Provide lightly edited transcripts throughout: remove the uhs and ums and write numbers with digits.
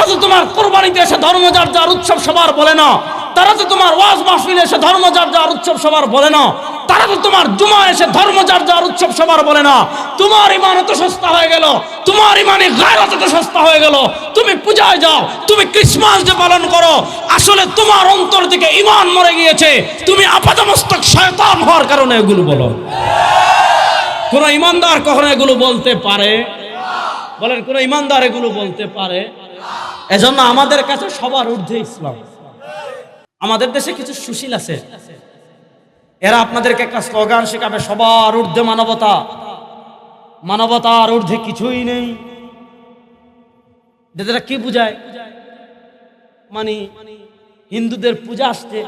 তো তোমার কোরবানিতে এসে ধর্ম যার যার উৎসব সবার বলে না, তারা তো তোমার ওয়াজ মাহফিলে এসে ধর্ম যার যার উৎসব সবার বলে না, তারা তো তোমার জুমা এসে ধর্ম যার যার উৎসব সবার বলে না। তোমার ইমান এত সস্তা হয়ে গেল, তোমার ইমানে গায়রত এত সস্তা হয়ে গেল, তুমি পূজায় যাও, তুমি ক্রিসমাস ডে পালন করো, আসলে তোমার অন্তর থেকে ইমান মরে গিয়েছে, তুমি আপাতমস্তক শয়তান হওয়ার কারণে এগুলো বলো। কোন ইমানদার কখনো এগুলো বলতে পারে? বলেন, কোন ইমানদার এগুলো বলতে পারে? এজন্য আমাদের কাছে সবার ঊর্ধ্বে ইসলাম। আমাদের দেশে কিছু সুশীল আছে, এরা আপনাদেরকে একটা স্লোগান শেখাবে, সবার ঊর্ধ্বে মানবতা, মানবতার ঊর্ধ্বে কিছুই নেই। যেটা কি বুঝায়? মানে হিন্দুদের পূজা আসছে,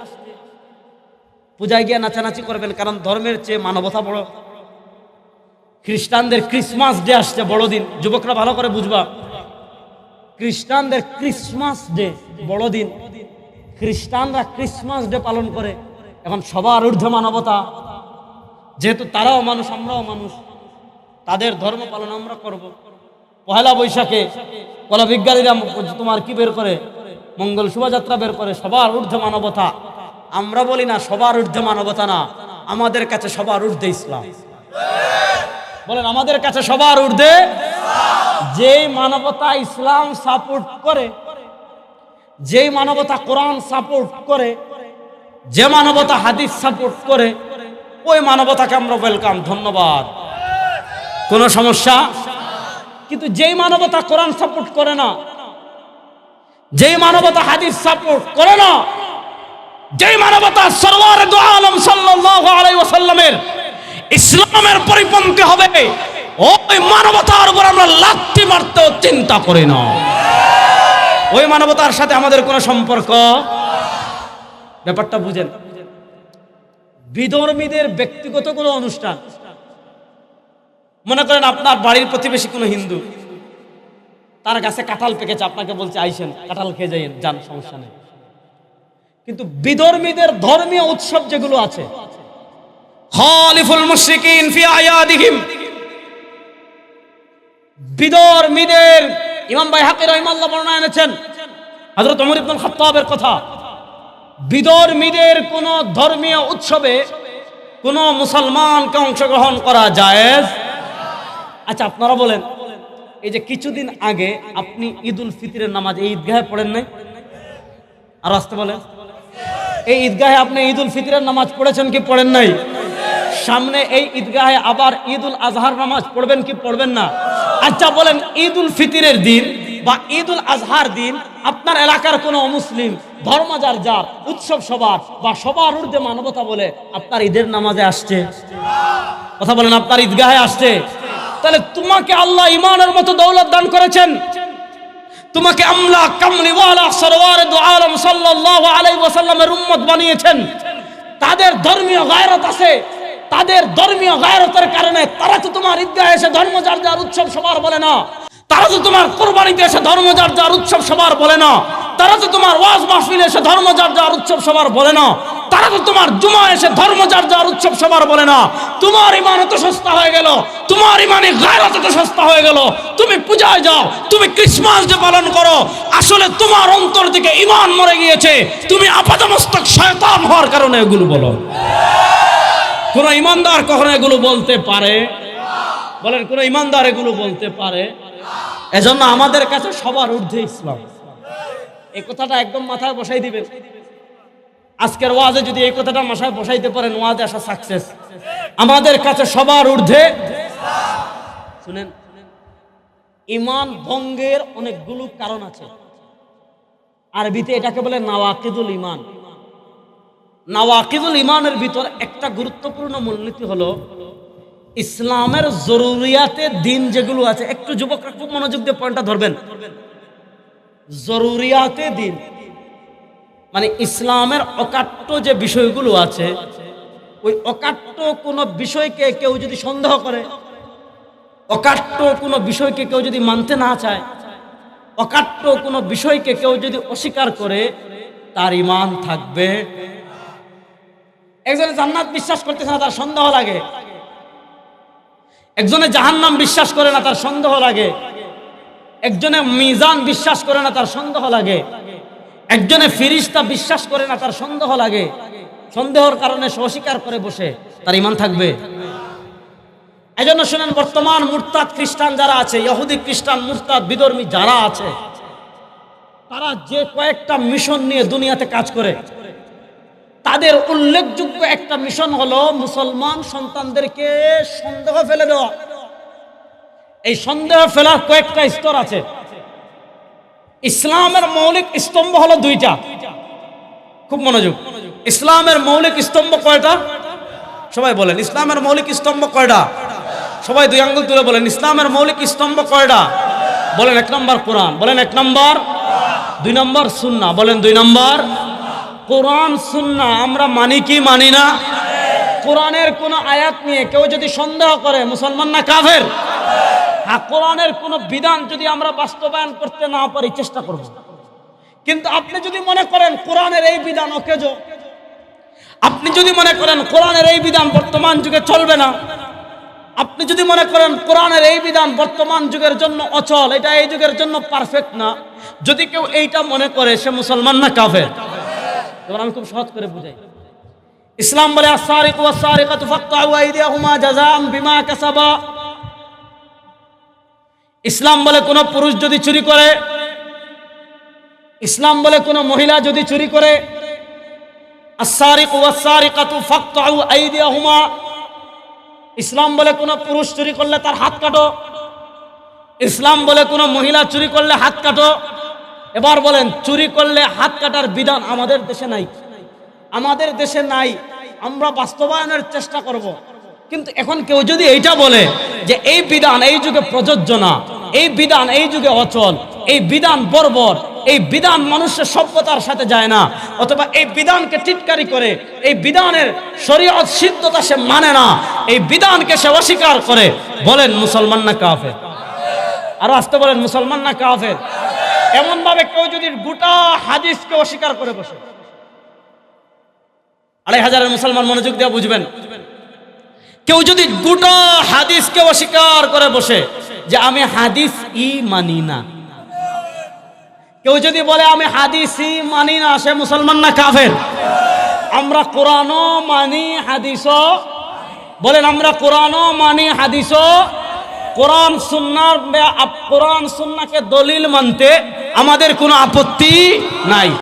পূজায় গিয়ে নাচানাচি করবেন কারণ ধর্মের চেয়ে মানবতা বড়। খ্রিস্টানদের ক্রিসমাস ডে আসছে, বড়দিন, যুবকরা ভালো করে বুঝবা, খ্রিস্টানদের ক্রিসমাস ডে বড়দিন, খ্রিস্টানরা ক্রিসমাস ডে পালন করে। এখন সবার ঊর্ধ্বে মানবতা, যেহেতু তারাও মানুষ আমরাও মানুষ, তাদের ধর্ম পালন আমরা করব। পহেলা বৈশাখে কলা বিজ্ঞানীরা তোমার কি বের করে, মঙ্গল শোভাযাত্রা বের করে, সবার ঊর্ধ্বে মানবতা। আমরা বলি না সবার ঊর্ধ্বে মানবতা না, আমাদের কাছে সবার ঊর্ধ্বে ইসলাম। বলেন, আমাদের কাছে সবার ঊর্ধ্বে যেই মানবতা ইসলাম সাপোর্ট করে, যেই মানবতা কোরআন সাপোর্ট করে, যে মানবতা হাদিস সাপোর্ট করে, ওই মানবতাকে আমরা ওয়েলকাম, ধন্যবাদ, কোনো সমস্যা। কিন্তু যেই মানবতা কোরআন সাপোর্ট করে না, যেই মানবতা হাদিস সাপোর্ট করে না, যেই মানবতা সরওয়ারে দু আলম সাল্লাল্লাহু আলাইহি ওয়াসাল্লামের ইসলামের পরিপন্থী হবে, ওই মানবতার উপর আমরা লাথি মারতেও চিন্তা করি না। ওই মানবতার সাথে আমাদের কোনো সম্পর্ক। ব্যাপারটা বুঝেন। বিধর্মীদের ব্যক্তিগত কোনো অনুষ্ঠান, মনে করেন আপনার বাড়ির প্রতিবেশী কোনো হিন্দু, তার কাছে কাঁঠাল পেকেছে, আপনাকে বলছে আইসেন কাঁঠাল খেয়ে যাইয়েন, যান, সমস্যা নেই। কিন্তু বিধর্মীদের ধর্মীয় উৎসব যেগুলো আছে, খালিফুল মুশরিকিন ফি আয়াদিহিম, বিধর্মীদের ইমাম বাইহাকী রাহিমাহুল্লাহ বর্ণনা এনেছেন হযরত ওমর ইবনে খাত্তাবের কথা, বিধর্মীদের কোন ধর্মীয় উৎসবে কোন মুসলমানকে অংশগ্রহণ করা জায়েজ। আচ্ছা আপনারা বলেন, এই যে কিছুদিন আগে আপনি ঈদুল ফিতরের নামাজ এই ঈদগাহে পড়েন নাই? আর আসতে বলেন, এই ঈদগাহে আপনি ঈদুল ফিতরের নামাজ পড়েছেন কি পড়েন নাই? সামনে এই ঈদগাহে আবার ঈদুল আজহার নামাজ পড়বেন কি পড়বেন না? আচ্ছা বলেন, ঈদুল ফিতরের দিন বা ঈদুল আজহার দিন আপনার এলাকার কোনো অমুসলিম ধর্মযার যার উৎসব সবার বা সবার ঊর্ধ্বে মানবতা বলে আপনার ঈদের নামাজে আসছে? কথা বলেন, আপনার ঈদগাহে আসছে। তাহলে তোমাকে আল্লাহ ইমানের মতো দৌলত দান করেছেন, তোমাকে আমলা কামলিওয়ালা সরওয়ারে দু আলম সাল্লাল্লাহু আলাইহি ওয়াসাল্লামের উম্মত বানিয়েছেন। তাদের ধর্মীয় গায়রত আছে, তাদের ধর্মীয় গায়রতের কারণে তারা তো তোমার ঈদগাহে এসে ধর্ম যার যার উৎসব সবার বলে না, তারা তো তোমার কোরবানিতে এসে ধর্ম যার যার উৎসব সবার বলে না, তারা তো তোমার ওয়াজ মাহফিলে এসে ধর্ম যার যার উৎসব সবার বলে না, তারা তো তোমার জুমা এসে ধর্ম যার যার উৎসব সবার বলে না। তোমার ইমান এত সস্তা হয়ে গেল, তোমার ইমানে গায়রত এত সস্তা হয়ে গেল, তুমি পূজায় যাও, তুমি ক্রিসমাস ডে পালন করো, আসলে তোমার অন্তর থেকে ইমান মরে গিয়েছে, তুমি আপাতমস্তক শয়তান হওয়ার কারণে এগুলো বলো। কোন ইমানদার কখনো এগুলো বলতে পারে? বলেন, কোন ইমানদার এগুলো বলতে পারে? এজন্য আমাদের কাছে সবার ঊর্ধ্বে ইসলাম। এই কথাটা একদম মাথায় বসাই দিবেন। আজকের ওয়াজে যদি এই কথাটা মাথায় বসাইতে পারেন, ওয়াজে আসা সাকসেস। আমাদের কাছে সবার ঊর্ধ্বে। শুনেন, ইমান ভঙ্গের অনেকগুলো কারণ আছে। আরবিতে এটাকে বলে নাওয়াকিদুল ইমান। নাওয়াকিদুল ইমানের ভিতর একটা গুরুত্বপূর্ণ মূলনীতি হলো ইসলামের জরুরিয়াতে দিন যেগুলো আছে, একটু যুবকরা খুব মনোযোগ দিয়ে পয়েন্টটা ধরবেন। জরুরিয়াতে দিন মানে ইসলামের অকাট্য যে বিষয়গুলো আছে, ওই অকাট্য কোনো বিষয়কে কেউ যদি সন্দেহ করে, অকাট্য কোনো বিষয়কে কেউ যদি মানতে না চায়, অকাট্য কোনো বিষয়কে কেউ যদি অস্বীকার করে, তার ঈমান থাকবে। একজনে জান্নাত বিশ্বাস করতেছে না, তার সন্দেহ লাগে। একজনে জাহান্নাম বিশ্বাস করে না, তার সন্দেহ লাগে। একজনে মিজান বিশ্বাস করে না, তার সন্দেহ লাগে। একজনে ফিরিস্তা বিশ্বাস করে না, তার সন্দেহ লাগে। সন্দেহের কারণে সে অস্বীকার করে বসে, তার ঈমান থাকবে? এজন্য শুনেন, বর্তমান মুরতাদ খ্রিস্টান যারা আছে, ইহুদি খ্রিস্টান মুরতাদ বিধর্মী যারা আছে, তারা যে কয়েকটা মিশন নিয়ে দুনিয়াতে কাজ করে, তাদের উল্লেখযোগ্য একটা মিশন হলো মুসলমান সন্তানদেরকে সন্দেহ ফেলে দেওয়া। এই সন্দেহ ফেলার কয়েকটা স্তর আছে। ইসলামের মৌলিক স্তম্ভ হলো দুইটা, খুব মনোযোগ। ইসলামের মৌলিক স্তম্ভ কয়টা? সবাই বলেন, ইসলামের মৌলিক স্তম্ভ কয়টা? সবাই দুই আঙ্গুল তুলে বলেন, ইসলামের মৌলিক স্তম্ভ কয়টা? বলেন 1 নম্বর কোরআন, বলেন 1 নম্বর। 2 নম্বর সুন্নাহ, বলেন 2 নম্বর। কোরআন সুন্নাহ আমরা মানি কি মানি না? কোরআনের কোন আয়াত নিয়ে কেউ যদি সন্দেহ করে, মুসলমান না কাফের? হ্যাঁ, কোরআনের কোন বিধান যদি আমরা বাস্তবায়ন করতে না পারি, চেষ্টা করব। কিন্তু আপনি যদি মনে করেন কোরআনের এই বিধান অকেজ, আপনি যদি মনে করেন কোরআনের এই বিধান বর্তমান যুগে চলবে না, আপনি যদি মনে করেন কোরআনের এই বিধান বর্তমান যুগের জন্য অচল, এটা এই যুগের জন্য পারফেক্ট না, যদি কেউ এইটা মনে করে, সে মুসলমান না কাফের? এবার আমি খুব সহজ করে বুঝাই। ইসলাম বলে আস-সারিকু ওয়াস-সারিকাতু ফাকতাউ আইদিয়াহুমা জাযাআন বিমা কাসাবা। ইসলাম বলে কোন পুরুষ যদি চুরি করে, ইসলাম বলে কোন মহিলা যদি চুরি করে, আস-সারিকু ওয়াস-সারিকাতু ফাকতাউ আইদিয়াহুমা, ইসলাম বলে কোন পুরুষ চুরি করলে তার হাত কাটো, ইসলাম বলে কোন মহিলা চুরি করলে হাত কাটো। এবার বলেন, চুরি করলে হাত কাটার বিধান আমাদের দেশে নাই, আমাদের দেশে নাই। আমরা বাস্তবায়নের চেষ্টা করব। কিন্তু এখন কেউ যদি এইটা বলে যে এই বিধান এই যুগে প্রযোজ্য না, এই বিধান এই যুগে অচল, এই বিধান বর্বর, এই বিধান মানুষের সভ্যতার সাথে যায় না, অথবা এই বিধানকে টিটকারি করে, এই বিধানের শরীয়ত সিদ্ধতা সে মানে না, এই বিধানকে সে অস্বীকার করে, বলেন মুসলমান না কাফের? আরো আসতে বলেন, মুসলমান না কাফের? এমন ভাবে কেউ যদি গোটা হাদিসকে অস্বীকার করে বসে, 2,500 মুসলমান মনোযোগ দিয়ে বুঝবেন, কেউ যদি গোটা হাদিসকে অস্বীকার করে বসে যে আমি হাদিস মানি না, কেউ যদি বলে আমি হাদিস মানি না, সে মুসলমান না কাফের? আমরা কোরআনও মানি, হাদিসও, বলেন আমরা কোরআনও মানি, হাদিসও। কোরআন সুন্নাহকে দলিল মানতে আমাদের কোনো আপত্তি নাই।